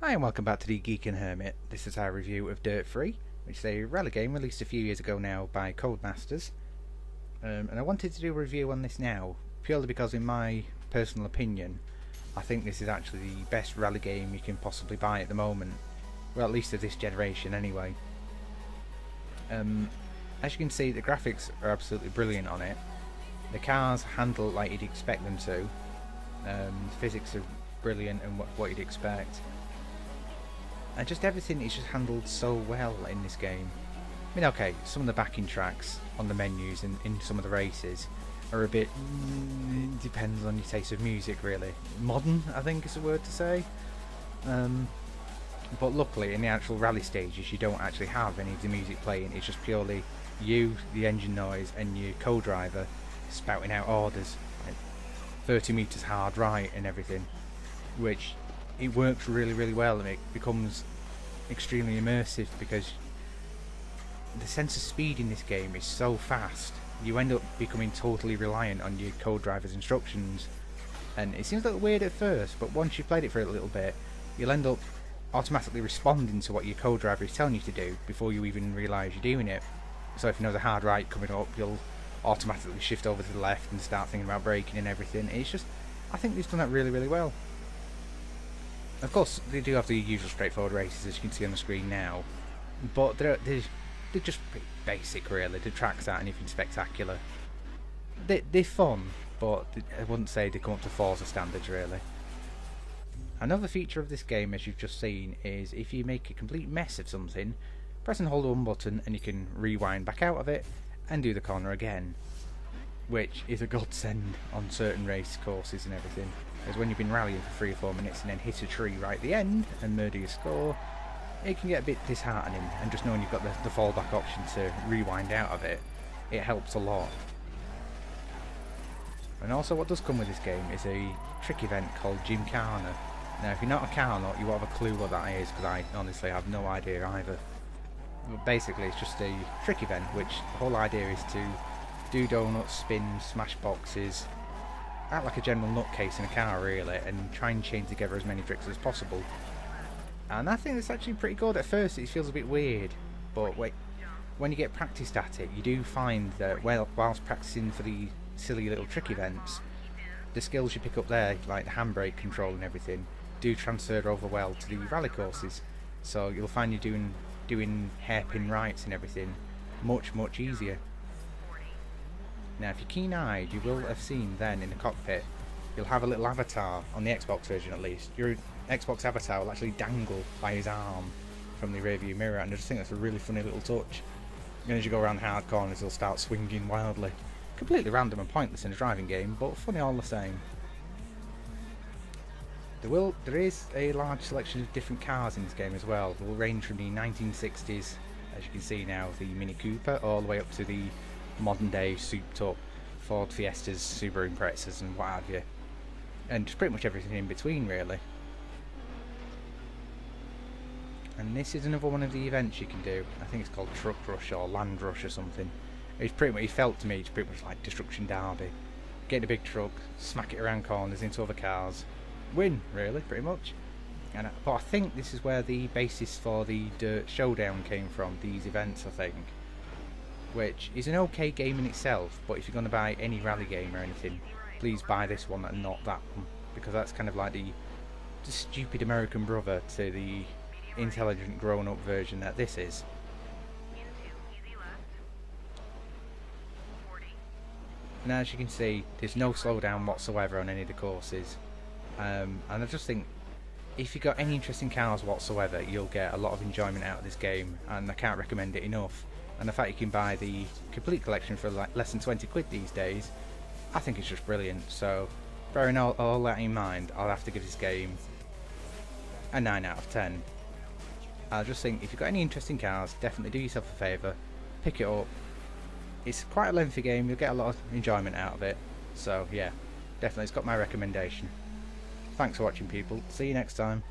Hi and welcome back to the Geek and Hermit. This is our review of Dirt 3, which is a rally game released a few years ago now by Codemasters. And I wanted to do a review on this now, purely because in my personal opinion, I think this is actually the best rally game you can possibly buy at the moment. Well, at least of this generation anyway. As you can see, the graphics are absolutely brilliant on it. The cars handle like you'd expect them to. The physics are brilliant and what you'd expect. And just everything is just handled so well in this game. I mean, okay, some of the backing tracks on the menus and in some of the races are a bit... depends on your taste of music, really. Modern, I think is a word to say. But luckily, in the actual rally stages, you don't actually have any of the music playing. It's just purely you, the engine noise, and your co-driver spouting out orders. Like 30 metres hard right and everything. Which... it works really, really well, and it becomes extremely immersive because the sense of speed in this game is so fast. You end up becoming totally reliant on your co-driver's instructions, and it seems a little weird at first, but once you've played it for a little bit, you'll end up automatically responding to what your co-driver is telling you to do before you even realise you're doing it. So if you know the hard right coming up, you'll automatically shift over to the left and start thinking about braking and everything. It's just, I think they've done that really, really well. Of course, they do have the usual straightforward races, as you can see on the screen now, but they're just pretty basic, really. The tracks aren't anything spectacular. They're fun, but I wouldn't say they come up to Forza standards, really. Another feature of this game, as you've just seen, is if you make a complete mess of something, press and hold one button and you can rewind back out of it and do the corner again, which is a godsend on certain race courses and everything. Because when you've been rallying for 3 or 4 minutes and then hit a tree right at the end and murder your score, it can get a bit disheartening, and just knowing you've got the fallback option to rewind out of it, it helps a lot. And also what does come with this game is a trick event called Gymkhana. Now if you're not a car nut, you won't have a clue what that is, because I honestly have no idea either. But basically it's just a trick event, which the whole idea is to do donuts, spin, smash boxes, act like a general nutcase in a car really, and try and chain together as many tricks as possible. And I think it's actually pretty good. At first it feels a bit weird, but wait, when you get practiced at it, you do find that whilst practicing for the silly little trick events, the skills you pick up there, like the handbrake control and everything, do transfer over well to the rally courses. So you'll find you're doing hairpin rights and everything much easier. Now if you're keen-eyed, you will have seen then in the cockpit, you'll have a little avatar, on the Xbox version at least. Your Xbox avatar will actually dangle by his arm from the rearview mirror, and I just think that's a really funny little touch. And as you go around the hard corners, he'll start swinging wildly. Completely random and pointless in a driving game, but funny all the same. There is a large selection of different cars in this game as well. It will range from the 1960s, as you can see now, the Mini Cooper, all the way up to the modern day souped up Ford Fiestas, Subaru Imprezas and what have you, and just pretty much everything in between really. And this is another one of the events you can do. I think it's called Truck Rush or Land Rush or something. It's pretty much, it felt to me, it's pretty much like Destruction Derby. Get in a big truck, smack it around corners into other cars, win really, pretty much. But I think this is where the basis for the Dirt Showdown came from, these events I think. Which is an okay game in itself, but if you're going to buy any rally game or anything, please buy this one and not that one, because that's kind of like the stupid American brother to the intelligent grown-up version that this is. Now as you can see, there's no slowdown whatsoever on any of the courses, and I just think if you've got any interest in cars whatsoever, you'll get a lot of enjoyment out of this game, and I can't recommend it enough. And the fact you can buy the complete collection for like less than 20 quid these days, I think it's just brilliant. So bearing all that in mind, I'll have to give this game a 9 out of 10. I just think if you've got any interest in cars, definitely do yourself a favour, pick it up. It's quite a lengthy game, you'll get a lot of enjoyment out of it. So yeah, definitely it's got my recommendation. Thanks for watching people, see you next time.